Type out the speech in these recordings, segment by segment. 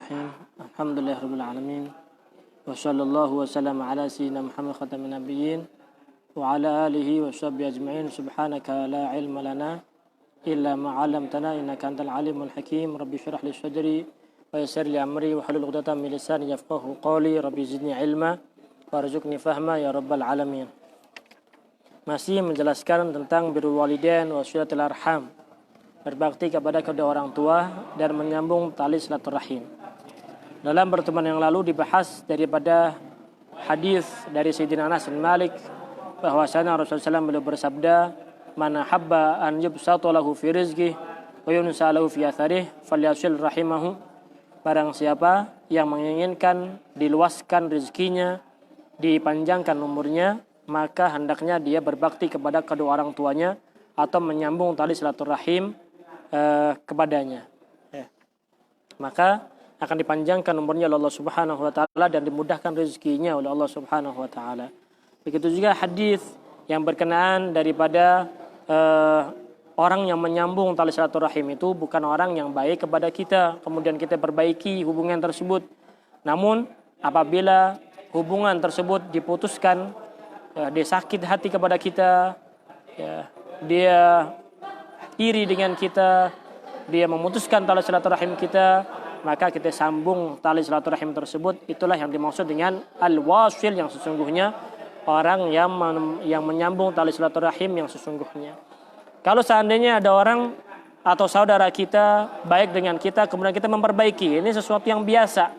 Alhamdulillahirabbil alamin. Wa sallallahu wa sallam ala sayyidina Muhammad khatamin nabiyyin wa ala alihi wa sahbihi ajma'in. Subhanaka la ilma lana illa ma 'allamtana innaka antal alimul hakim. Rabbi shrah li sadri wa yassir li amri wa hlul 'uqdatam min lisani yafqahu qawli. Rabbi zidni ilma warzuqni fahma ya rabbal alamin. Masih menjelaskan tentang birrul walidain wa silatul arham, berbakti kepada kedua orang tua dan menyambung tali silaturahim. Dalam pertemuan yang lalu dibahas daripada hadis dari Sayyidina Anas bin Malik bahwasanya Rasulullah SAW beliau bersabda, "Man habba an yubsata lahu fi rizqihi wa yunsa lahu fi atharih falyasil rahimahu." Barang siapa yang menginginkan diluaskan rezekinya, dipanjangkan umurnya, maka hendaknya dia berbakti kepada kedua orang tuanya atau menyambung tali silaturahim kepadanya. Maka akan dipanjangkan umurnya oleh Allah Subhanahu wa taala dan dimudahkan rezekinya oleh Allah Subhanahu wa taala. Begitu juga hadis yang berkenaan daripada orang yang menyambung tali silaturahim itu bukan orang yang baik kepada kita, kemudian kita perbaiki hubungan tersebut. Namun apabila hubungan tersebut diputuskan, dia sakit hati kepada kita, dia iri dengan kita, dia memutuskan tali silaturahim kita, maka kita sambung tali silaturahim tersebut. Itulah yang dimaksud dengan al-wasil yang sesungguhnya, orang yang menyambung tali silaturahim yang sesungguhnya. Kalau seandainya ada orang atau saudara kita baik dengan kita, kemudian kita memperbaiki, ini sesuatu yang biasa.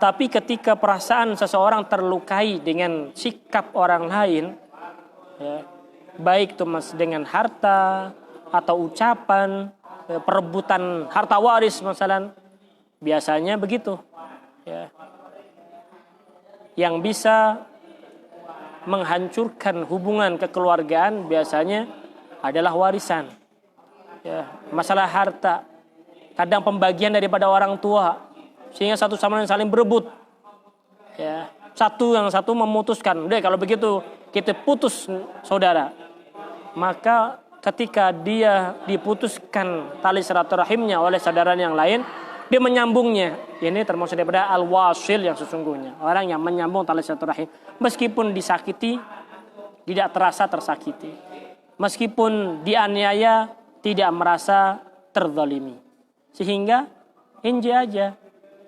Tapi ketika perasaan seseorang terlukai dengan sikap orang lain, baik itu dengan harta atau ucapan, perebutan harta waris misalnya, biasanya begitu. Yang bisa menghancurkan hubungan kekeluargaan biasanya adalah warisan. Masalah harta, kadang pembagian daripada orang tua, sehingga satu sama lain saling berebut. Satu memutuskan, udah kalau begitu kita putus saudara. Maka ketika dia diputuskan tali silaturahimnya oleh saudara yang lain, dia menyambungnya. Ini termasuk daripada al-wasil yang sesungguhnya, orang yang menyambung tali silaturahim. Meskipun disakiti, tidak terasa tersakiti. Meskipun dianiaya, tidak merasa terzalimi. Sehingga enjoy aja.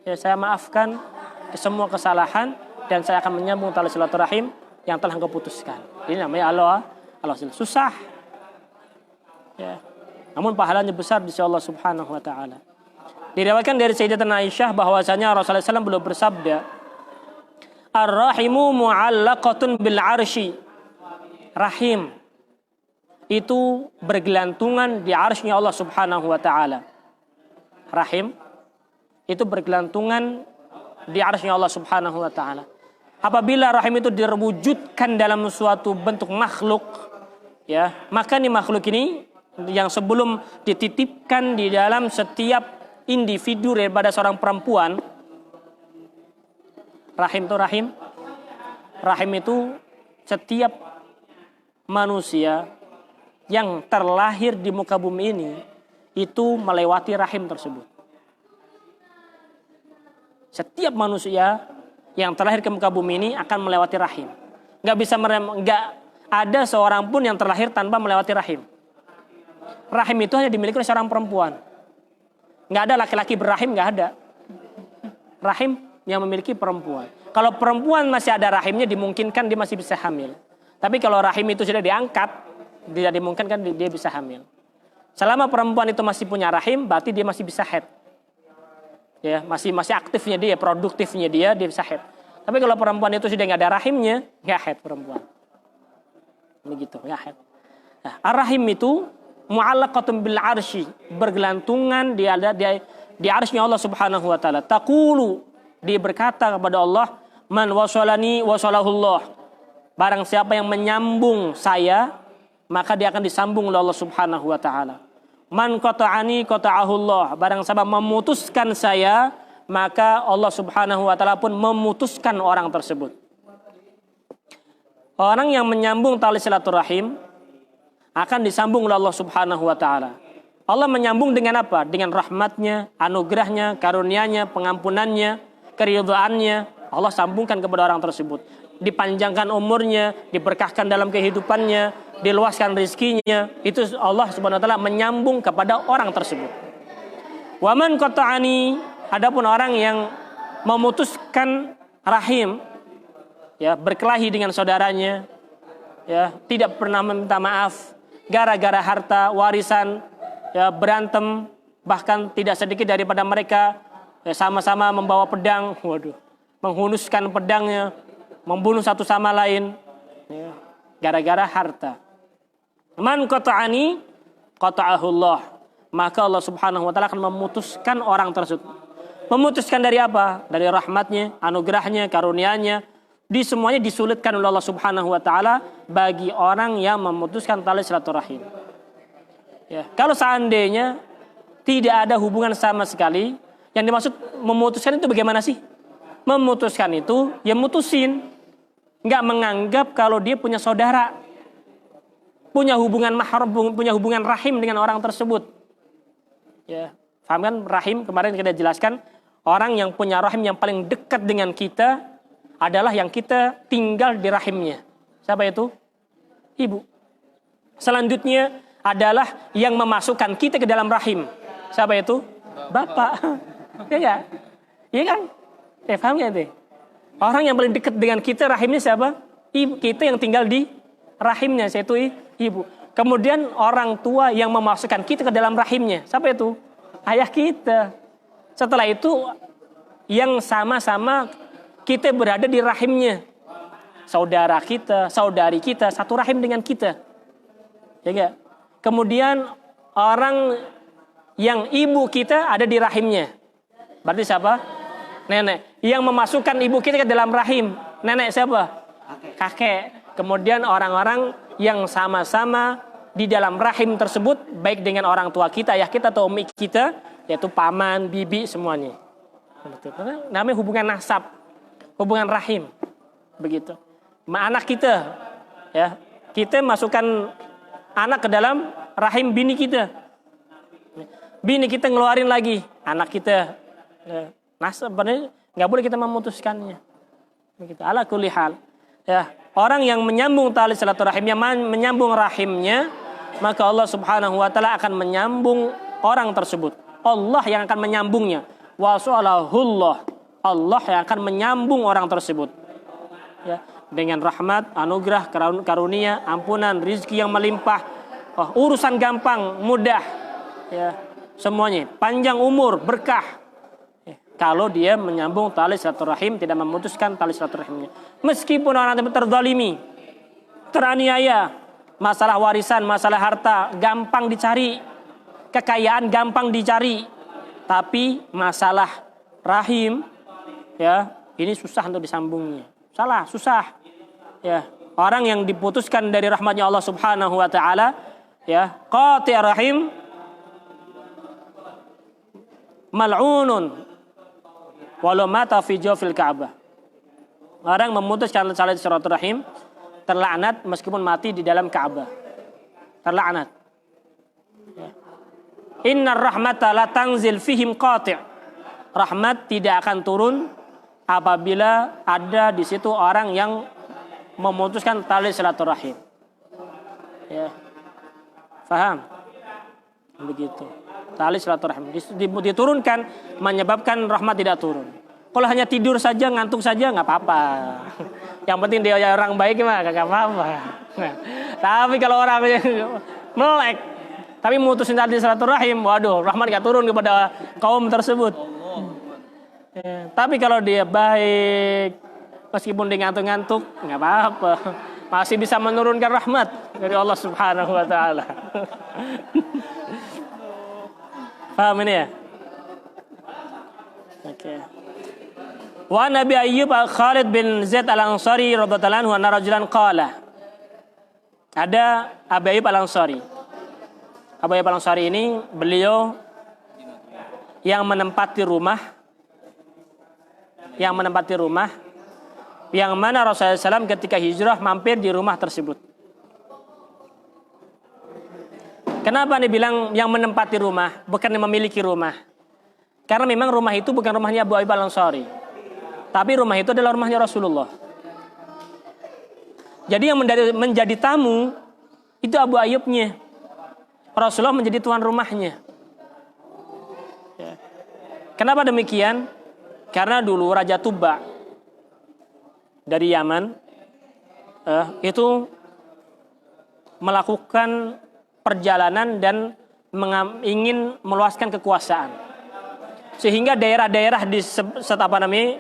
Saya maafkan semua kesalahan dan saya akan menyambung tali silaturahim yang telah engkau putuskan. Ini namanya Allah susah. Namun pahalanya besar di sisi Allah Subhanahu wa taala. Diriwayatkan dari Sayyidatina Aisyah bahwasanya Rasulullah SAW belum bersabda, "Ar-rahimu mu'allaqatun bil 'arsy." Rahim itu bergelantungan di arsy-Nya Allah Subhanahu wa taala. Rahim itu bergelantungan di arsy-Nya Allah Subhanahu wa taala. Apabila rahim itu diwujudkan dalam suatu bentuk makhluk, maka nih makhluk ini yang sebelum dititipkan di dalam setiap individu daripada seorang perempuan, rahim itu setiap manusia yang terlahir di muka bumi ini itu melewati rahim tersebut. Setiap manusia yang terlahir ke muka bumi ini akan melewati rahim. Nggak ada seorang pun yang terlahir tanpa melewati rahim. Rahim itu hanya dimiliki oleh seorang perempuan. Nggak ada laki-laki berrahim, nggak ada. Rahim yang memiliki perempuan. Kalau perempuan masih ada rahimnya, dimungkinkan dia masih bisa hamil. Tapi kalau rahim itu sudah diangkat, tidak dimungkinkan dia bisa hamil. Selama perempuan itu masih punya rahim, berarti dia masih bisa haid. Masih aktifnya dia, produktifnya dia bisa haid. Tapi kalau perempuan itu sudah nggak ada rahimnya, nggak haid perempuan. Ini gitu, nggak haid. Nah, ar-rahim itu mu'allaqatun bil 'arsy, bergelantungan di arsy-Nya Allah Subhanahu wa taala. Taqulu, dia berkata kepada Allah, "Man wasalani wasalahullah." Barang siapa yang menyambung saya, maka dia akan disambung oleh Allah Subhanahu wa taala. "Man qata'ani qata'ahullah." Barang siapa memutuskan saya, maka Allah Subhanahu wa taala pun memutuskan orang tersebut. Orang yang menyambung tali silaturahim akan disambung oleh Allah Subhanahu wa taala. Allah menyambung dengan apa? Dengan rahmatnya, anugerahnya, karunia-Nya, pengampunannya, keridhaannya. Allah sambungkan kepada orang tersebut. Dipanjangkan umurnya, diberkahkan dalam kehidupannya, diluaskan rezekinya. Itu Allah Subhanahu wa taala menyambung kepada orang tersebut. Wa man qata'ani, adapun orang yang memutuskan rahim, ya, berkelahi dengan saudaranya, ya, tidak pernah meminta maaf gara-gara harta warisan, ya, berantem, bahkan tidak sedikit daripada mereka, ya, sama-sama membawa pedang, menghunuskan pedangnya, membunuh satu sama lain, ya, gara-gara harta. Man qata'ani qata'ahullah, maka Allah Subhanahu wa taala akan memutuskan orang tersebut. Memutuskan dari apa? Dari rahmatnya, anugerahnya, karunia-Nya. Di semuanya disulitkan oleh Allah Subhanahu wa taala bagi orang yang memutuskan tali silaturahim. Ya, kalau seandainya tidak ada hubungan sama sekali, yang dimaksud memutuskan itu bagaimana sih? Memutuskan itu ya mutusin, nggak menganggap kalau dia punya saudara, punya hubungan mahram, punya hubungan rahim dengan orang tersebut. Ya, paham kan? Rahim kemarin kita jelaskan, orang yang punya rahim yang paling dekat dengan kita adalah yang kita tinggal di rahimnya. Siapa itu? Ibu. Selanjutnya adalah yang memasukkan kita ke dalam rahim. Siapa itu? Bapak. Ya enggak? Iya kan? Paham ya deh? Orang yang paling dekat dengan kita rahimnya siapa? Ibu. Kita yang tinggal di rahimnya, yaitu ibu. Kemudian orang tua yang memasukkan kita ke dalam rahimnya. Siapa itu? Ayah kita. Setelah itu yang sama-sama kita berada di rahimnya. Saudara kita, saudari kita, satu rahim dengan kita. Ya enggak? Kemudian orang yang ibu kita ada di rahimnya. Berarti siapa? Nenek. Yang memasukkan ibu kita ke dalam rahim. Nenek siapa? Kakek. Kemudian orang-orang yang sama-sama di dalam rahim tersebut, baik dengan orang tua kita, ayah kita atau umi kita, yaitu paman, bibi, semuanya. Namanya hubungan nasab, hubungan rahim, begitu. Anak kita, ya, kita masukkan anak ke dalam rahim bini kita. Bini kita ngeluarin lagi anak kita. Nasab, nggak boleh kita memutuskannya. Begitu. Ala kulli hal. Ya, orang yang menyambung tali silaturahim, yang menyambung rahimnya, maka Allah Subhanahu wa taala akan menyambung orang tersebut. Allah yang akan menyambungnya. Wa salahullah. Allah yang akan menyambung orang tersebut. Ya, dengan rahmat, anugerah, karunia, ampunan, rizki yang melimpah. Urusan gampang, mudah. Ya, semuanya. Panjang umur, berkah. Kalau dia menyambung tali silaturahim, tidak memutuskan tali silaturahimnya. Meskipun orang terzalimi, teraniaya, masalah warisan, masalah harta gampang dicari, kekayaan gampang dicari, tapi masalah rahim, ya, ini susah untuk disambungnya. Susah. Ya, orang yang diputuskan dari rahmatnya Allah Subhanahu wa taala, ya, qati' rahim mal'unun walau mata fi jawfil Ka'bah. Orang memutuskan tali silaturahim terlaknat meskipun mati di dalam Ka'bah. Terlaknat. Ya. Innar rahmata la tanzil fihim qati'. Rahmat tidak akan turun apabila ada di situ orang yang memutuskan tali silaturahim. Ya. Faham? Begitu. Tali silaturahim diturunkan menyebabkan rahmat tidak turun. Kalau hanya tidur saja, ngantuk saja nggak apa-apa. Yang penting dia orang baik mah nggak apa-apa. Nah, tapi kalau orang melek, tapi mutusin tali silaturahim, waduh, rahmat nggak turun kepada kaum tersebut. Ya, tapi kalau dia baik, meskipun dia ngantuk-ngantuk, nggak apa-apa, masih bisa menurunkan rahmat dari Allah Subhanahu wa taala. Paham ini ya? Oke. Wa Nabi Ayyub Khalid bin Zaid al-Ansari radhiyallahu anhu anna rajulan qala. Ada Abu Ayyub al-Ansari. Abu Ayyub al-Ansari ini beliau yang menempati rumah yang mana Rasulullah SAW ketika hijrah mampir di rumah tersebut. Kenapa nih bilang yang menempati rumah, bukan yang memiliki rumah? Karena memang rumah itu bukan rumahnya Abu Ayyub Al-Ansari, tapi rumah itu adalah rumahnya Rasulullah. Jadi yang menjadi tamu itu Abu Ayyubnya. Rasulullah menjadi tuan rumahnya. Ya. Kenapa demikian? Karena dulu Raja Tuba dari Yaman itu melakukan perjalanan dan ingin meluaskan kekuasaan, sehingga daerah-daerah di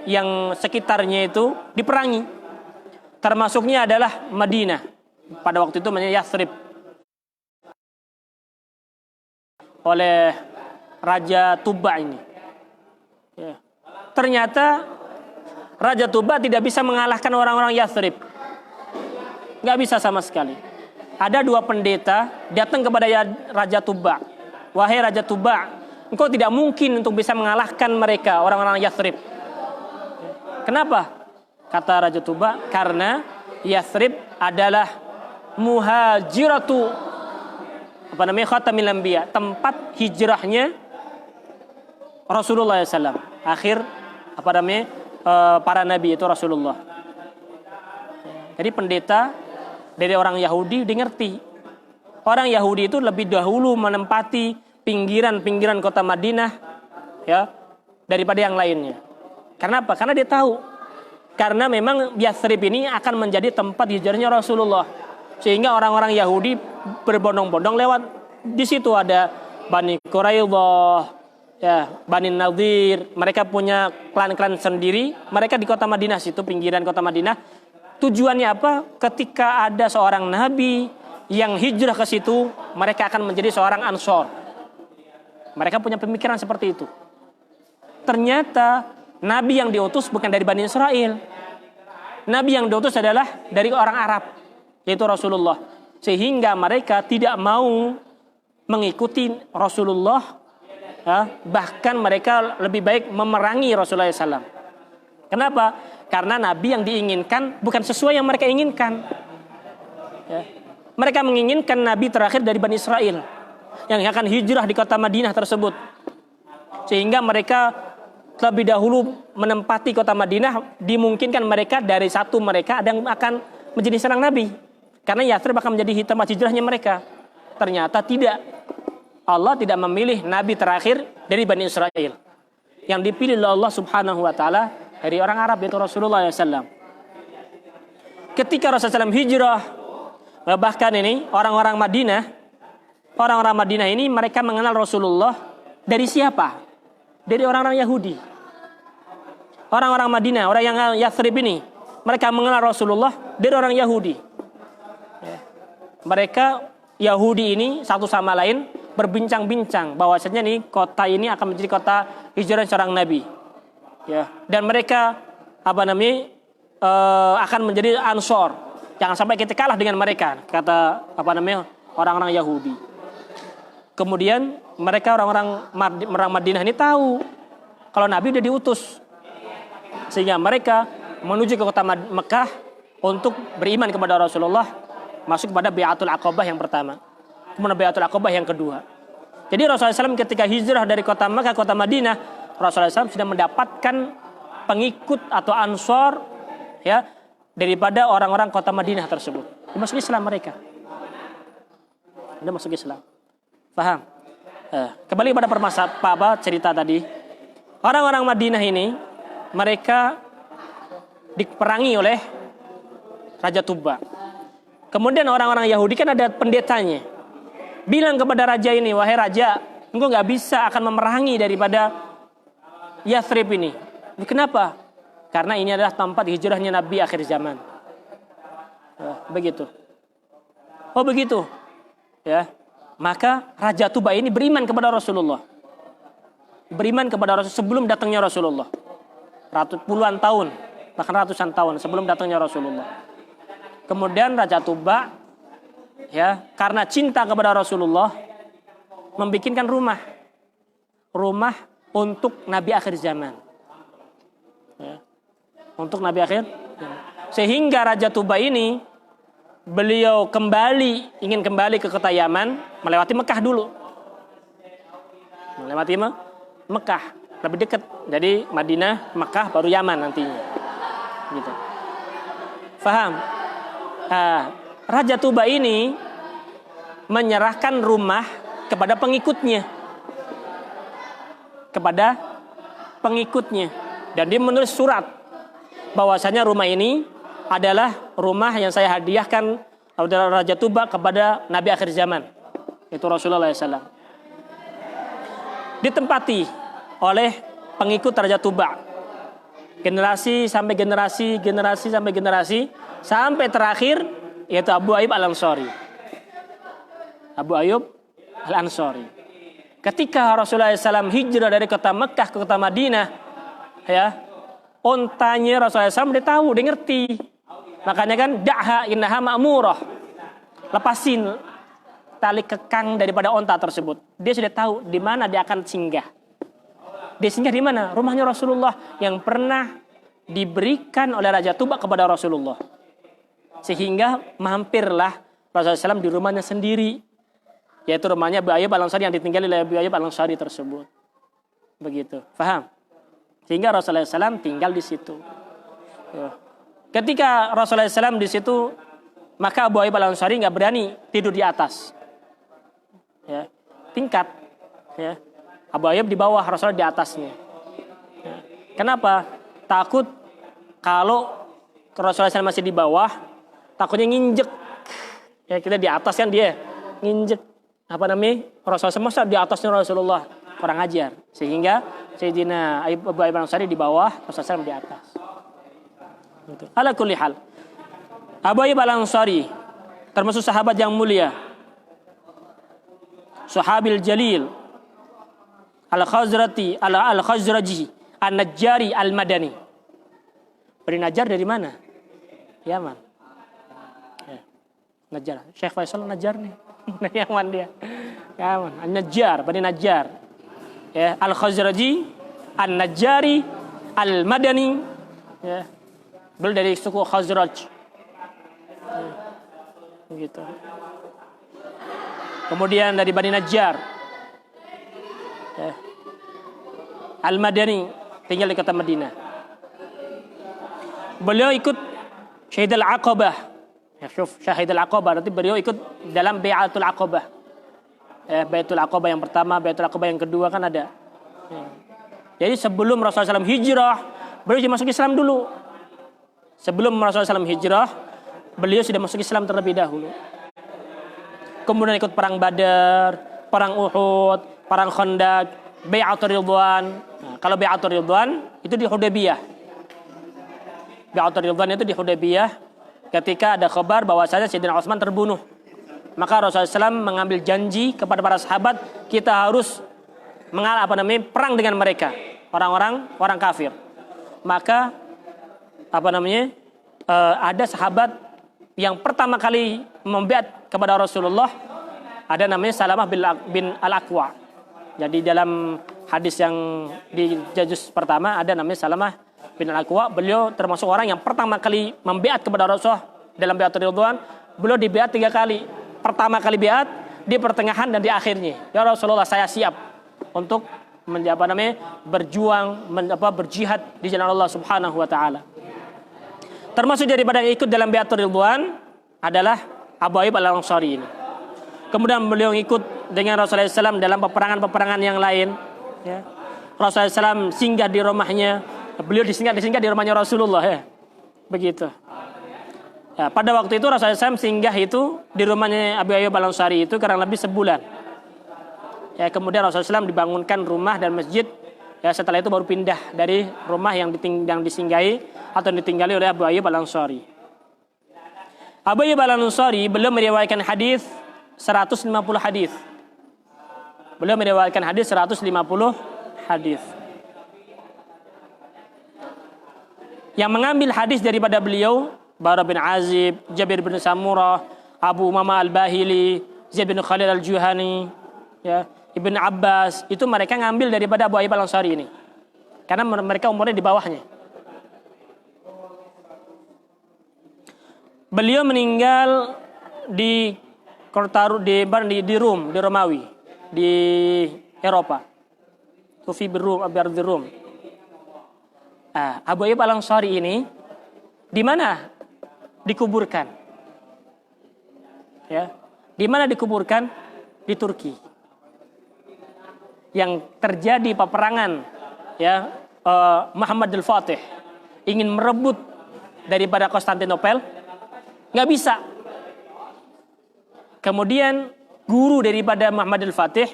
yang sekitarnya itu diperangi. Termasuknya adalah Madinah, pada waktu itu namanya Yathrib, oleh Raja Tuba ini. Ya. Ternyata Raja Tuba tidak bisa mengalahkan orang-orang Yathrib, nggak bisa sama sekali. Ada 2 pendeta datang kepada Raja Tuba. Wahai Raja Tuba, engkau tidak mungkin untuk bisa mengalahkan mereka, orang-orang Yathrib. Kenapa? Kata Raja Tuba, karena Yathrib adalah muhajiratu khatamil anbiya, tempat hijrahnya Rasulullah SAW. Akhir para nabi itu Rasulullah. Jadi pendeta dari orang Yahudi dimengerti. Orang Yahudi itu lebih dahulu menempati pinggiran-pinggiran kota Madinah, ya, daripada yang lainnya. Kenapa? Karena dia tahu. Karena memang Yathrib ini akan menjadi tempat hijrahnya Rasulullah. Sehingga orang-orang Yahudi berbondong-bondong lewat. Di situ ada Bani Quraidah, ya, Bani Nadir. Mereka punya klan-klan sendiri. Mereka di kota Madinah situ, pinggiran kota Madinah. Tujuannya apa? Ketika ada seorang nabi yang hijrah ke situ, mereka akan menjadi seorang ansor. Mereka punya pemikiran seperti itu. Ternyata nabi yang diutus bukan dari Bani Israel. Nabi yang diutus adalah dari orang Arab, yaitu Rasulullah. Sehingga mereka tidak mau mengikuti Rasulullah, ya, bahkan mereka lebih baik memerangi Rasulullah SAW. Kenapa? Karena nabi yang diinginkan bukan sesuai yang mereka inginkan. Ya. Mereka menginginkan nabi terakhir dari Bani Israel yang akan hijrah di kota Madinah tersebut. Sehingga mereka lebih dahulu menempati kota Madinah, dimungkinkan mereka dari satu mereka ada yang akan menjadi seorang nabi. Karena Yathrib akan menjadi tempat hijrahnya mereka. Ternyata tidak. Allah tidak memilih nabi terakhir dari Bani Israel. Yang dipilih oleh Allah Subhanahu wa taala dari orang Arab, yaitu Rasulullah SAW. Ketika Rasulullah SAW hijrah, bahkan ini orang-orang Madinah ini mereka mengenal Rasulullah dari siapa? Dari orang-orang Yahudi. Orang-orang Madinah, orang yang Yathrib ini, mereka mengenal Rasulullah dari orang Yahudi. Mereka Yahudi ini satu sama lain berbincang-bincang bahwasanya nih kota ini akan menjadi kota hijrah seorang nabi. Ya, dan mereka akan menjadi ansor. Jangan sampai kita kalah dengan mereka, kata orang-orang Yahudi. Kemudian mereka orang Madinah ini tahu kalau Nabi sudah diutus, sehingga mereka menuju ke kota Mekah untuk beriman kepada Rasulullah, masuk kepada Bai'atul Aqabah yang pertama, kemudian Bai'atul Aqabah yang kedua. Jadi Rasulullah SAW ketika hijrah dari kota Mekah ke kota Madinah, Rasulullah SAW sudah mendapatkan pengikut atau ansor, ya, daripada orang-orang kota Madinah tersebut. Masuk Islam mereka. Sudah masuk Islam. Paham? Kembali pada cerita tadi. Orang-orang Madinah ini mereka diperangi oleh Raja Tuba. Kemudian orang-orang Yahudi kan ada pendetanya. Bilang kepada raja ini, wahai raja, engkau nggak bisa akan memerangi daripada Yathrib ini. Kenapa? Karena ini adalah tempat hijrahnya Nabi akhir zaman. Begitu. Oh begitu. Ya. Maka Raja Tuba ini beriman kepada Rasulullah. Beriman kepada Rasul sebelum datangnya Rasulullah. Puluhan tahun, bahkan ratusan tahun sebelum datangnya Rasulullah. Kemudian Raja Tuba, ya, karena cinta kepada Rasulullah, membikinkan rumah untuk Nabi akhir zaman, ya. Untuk Nabi akhir, sehingga Raja Tuba ini beliau ingin kembali ke kota Yaman, melewati Mekah dulu. Melewati Mekah, lebih dekat. Jadi Madinah, Mekah, baru Yaman nantinya. Gitu. Faham? Raja Tuba ini menyerahkan rumah kepada pengikutnya. Dan dia menulis surat bahwasanya rumah ini adalah rumah yang saya hadiahkan adalah Raja Tuba kepada Nabi akhir zaman, itu Rasulullah SAW. Ditempati oleh pengikut Raja Tuba, generasi sampai generasi, sampai terakhir yaitu Abu Ayyub Al-Ansari. Ketika Rasulullah SAW hijrah dari kota Mekah ke kota Madinah, ya, ontanya Rasulullah SAW dia tahu, dia ngerti. Makanya kan da'ha innaha ma'murah. Lepasin tali kekang daripada onta tersebut. Dia sudah tahu di mana dia akan singgah. Dia singgah di mana? Rumahnya Rasulullah yang pernah diberikan oleh Raja Tuba kepada Rasulullah. Sehingga mampirlah Rasulullah SAW di rumahnya sendiri, yaitu rumahnya Abu Ayyub Al-Ansari yang ditinggali oleh Abu Ayyub Al-Ansari tersebut. Begitu. Faham? Sehingga Rasulullah SAW tinggal di situ. Ketika Rasulullah SAW di situ, maka Abu Ayyub Al-Ansari nggak berani tidur di atas, ya, tingkat. Ya. Abu Ayyub di bawah, Rasulullah di atasnya. Ya. Kenapa? Takut kalau Rasulullah SAW masih di bawah, takutnya nginjek. Ya, kita di atas kan dia nginjek. Rasulullah SAW di atasnya Rasulullah, kurang ajar. Sehingga Sayyidina Abu Ayyub Al-Ansari di bawah, Rasulullah SAW di atas. Gitu. Ala kulli hal, Abu Ayyub Al-Ansari termasuk sahabat yang mulia, sahabil jalil, Al-Khazraji, An-Najjari Al-Madani. Bani Najjar dari mana? Yaman. Ya. Najjar. Syekh Faisal Najjar nih. Yaman dia. Yaman. An-Najjar, Bani Najjar. Ya, Al-Khazraji, An-Najjari Al-Madani. Ya. Beliau dari suku Khazraj. Gitu. Kemudian dari Bani Najjar. Ya. Al-Madani, tinggal di kota Madinah. Beliau ikut Syahid Al-Aqabah. Ya, Syahid Al-Aqabah, berarti beliau ikut dalam Bai'atul Aqabah. Bai'atul Aqabah yang pertama, Bai'atul Aqabah yang kedua kan ada. Ya. Jadi sebelum Rasulullah SAW hijrah, beliau sudah masuk Islam dulu. Sebelum Rasulullah SAW hijrah, beliau sudah masuk Islam terlebih dahulu. Kemudian ikut perang Badar, perang Uhud, perang Khandaq, Bai'atul Ridwan. Nah, kalau Bai'atul Ridwan itu di Hudaybiyah. Bai'atul Ridwan itu di Hudaybiyah ketika ada kabar bahwasanya Sayyidina Utsman terbunuh. Maka Rasulullah SAW mengambil janji kepada para sahabat, kita harus perang dengan mereka, orang kafir. Maka ada sahabat yang pertama kali membiat kepada Rasulullah, ada namanya Salamah bin Al-Aqwa. Jadi dalam hadis yang di juz pertama ada namanya Salamah bin Al-Aqwa. Beliau termasuk orang yang pertama kali membiat kepada Rasulullah dalam Bai'atul Ridwan. Beliau dibiat 3 kali. Pertama kali biat, di pertengahan dan di akhirnya. Ya Rasulullah, saya siap untuk berjuang, berjihad di jalan Allah Subhanahu wa taala. Termasuk daripada yang ikut dalam Bai'atul Ridwan adalah Abu Ayyub Al-Ansari ini. Kemudian beliau ikut dengan Rasulullah SAW dalam peperangan yang lain. Ya. Rasulullah SAW singgah di rumahnya. Beliau disinggah di rumahnya Rasulullah. Ya. Begitu. Ya, pada waktu itu Rasulullah SAW singgah itu di rumahnya Abu Ayyub Al-Ansari itu kurang lebih sebulan. Ya, kemudian Rasulullah SAW dibangunkan rumah dan masjid. Ya, setelah itu baru pindah dari rumah yang disinggahi atau ditinggali oleh Abu Ayyub Al-Ansari. Abu Ayyub Al-Ansari beliau meriwayatkan hadis 150 hadis. Beliau meriwayatkan hadis 150 hadis. Yang mengambil hadis daripada beliau Bara bin Azib, Jabir bin Samurah, Abu Umamah Al-Bahili, Zaid bin Khalid Al-Juhani, ya, Ibn Abbas, itu mereka ngambil daripada Abu Ayyub Al-Ansari ini. Karena mereka umurnya di bawahnya. Beliau meninggal di kota di Rum, di Romawi, di Eropa. Tufi birum, di Rum. Abu Ayyub Al-Ansari ini di mana dikuburkan? Ya, di mana dikuburkan? Di Turki. Yang terjadi peperangan, ya, Muhammad Al-Fatih ingin merebut daripada Konstantinopel, nggak bisa. Kemudian guru daripada Muhammad Al-Fatih,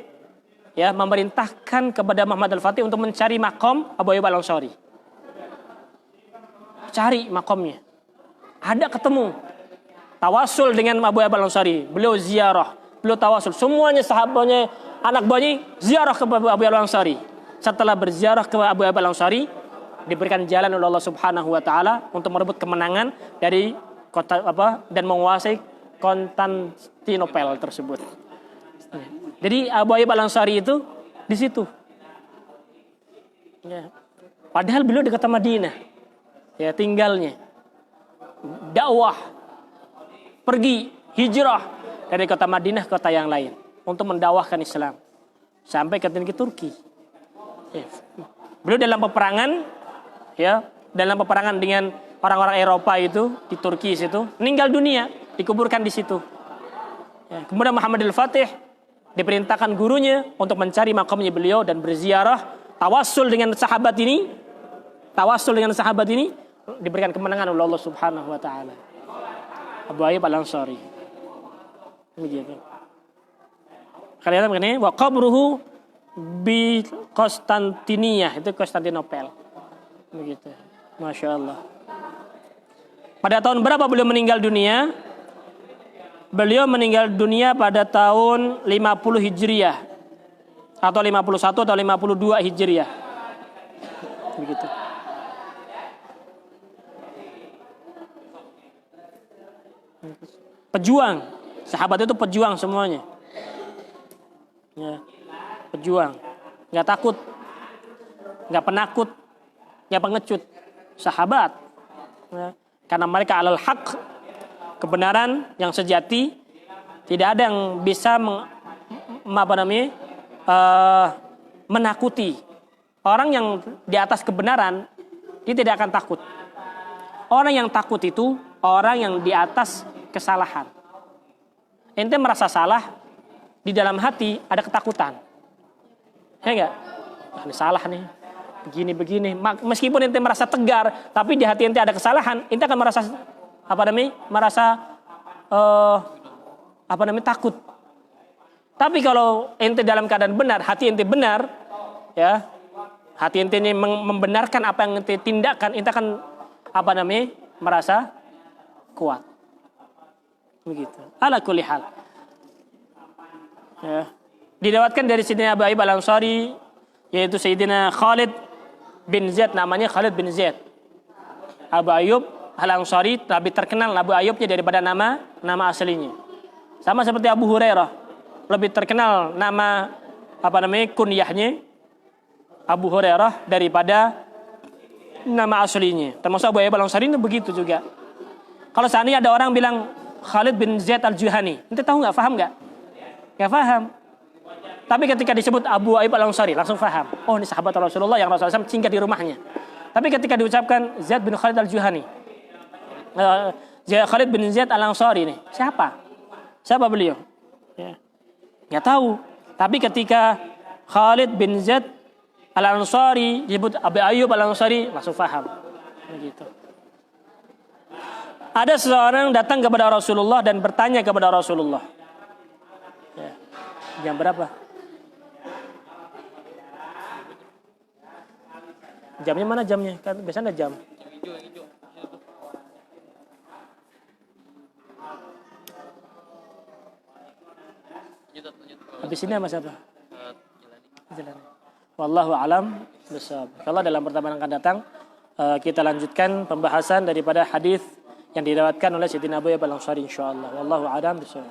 ya, memerintahkan kepada Muhammad Al-Fatih untuk mencari makom Abu Ayyub Al-Ansari. Cari makomnya, ada ketemu, tawasul dengan Abu Ayyub Al-Ansari. Beliau ziarah, beliau tawasul, semuanya sahabatnya, anak buahnya ziarah ke Abu Ayyub Al-Ansari. Setelah berziarah ke Abu Ayyub Al-Ansari, diberikan jalan oleh Allah Subhanahu wa taala untuk merebut kemenangan dari kota dan menguasai Konstantinopel tersebut. Jadi Abu Ayyub Al-Ansari itu di situ. Ya. Padahal beliau di kota Madinah, ya, tinggalnya. Dakwah, pergi hijrah dari kota Madinah ke kota yang lain untuk mendakwahkan Islam sampai ke Turki. Ya. Beliau dalam peperangan, ya, dalam peperangan dengan orang-orang Eropa itu di Turki situ, meninggal dunia, dikuburkan di situ. Ya. Kemudian Muhammad Al-Fatih diperintahkan gurunya untuk mencari makamnya beliau dan berziarah, tawasul dengan sahabat ini, diberikan kemenangan oleh Allah Subhanahu wa taala. Abu Ayyub Al-Ansari. Begitu. Kalian begini, wa qabruhu bi Konstantinia, itu Konstantinopel. Begitu. Masya Allah. Pada tahun berapa beliau meninggal dunia? Beliau meninggal dunia pada tahun 50 Hijriah atau 51 atau 52 Hijriah. Begitu. Pejuang, sahabat itu pejuang semuanya. Ya, pejuang, nggak takut, nggak penakut, nggak pengecut. Sahabat, ya, karena mereka alal haq, kebenaran yang sejati, tidak ada yang bisa menakuti. Orang yang di atas kebenaran, dia tidak akan takut. Orang yang takut itu orang yang di atas kesalahan. Ente merasa salah, di dalam hati ada ketakutan. Ya enggak? Ini salah nih. Begini. Meskipun ente merasa tegar, tapi di hati ente ada kesalahan, ente akan merasa takut. Tapi kalau ente dalam keadaan benar, hati ente benar, ya, hati ente ini membenarkan apa yang ente tindakan, ente akan merasa kuat. Begitu. Ala kulli hal. Ya. Didapatkan dari Sayyidina Abu Ayyub Al-Ansari, yaitu Sayyidina Khalid bin Zaid, namanya Khalid bin Zaid. Abu Ayyub Al-Ansari lebih terkenal Abu Ayyubnya daripada nama aslinya. Sama seperti Abu Hurairah, lebih terkenal nama kunyahnya Abu Hurairah daripada nama aslinya. Termasuk Abu Ayyub Al-Ansari itu begitu juga. Kalau seandainya ada orang bilang Khalid bin Zaid Al-Juhani, ente tahu nggak? Faham nggak? Nggak paham. Tapi ketika disebut Abu Ayyub Al-Ansari, langsung paham. Oh, ini sahabat Rasulullah yang Rasulullah SAW singgah di rumahnya. Tapi ketika diucapkan Zaid bin Khalid Al-Juhani, Khalid bin Zaid Al-Ansari ini, siapa beliau? Ya. Nggak tahu. Tapi ketika Khalid bin Zaid Al-Ansari disebut Abu Ayyub Al-Ansari, langsung paham. Begitu. Ada seseorang datang kepada Rasulullah dan bertanya kepada Rasulullah. Ya. Jam berapa? Jamnya mana jamnya? Kan biasanya ada jam. Habis ini sama siapa? Jalani. Wallahu alam bishawab. Kalau dalam pertemuan akan datang kita lanjutkan pembahasan daripada hadis yang diriwayatkan oleh Sayyidina Abu Ayyub Al-Ansari insyaallah. Wallahu a'lam bishawab.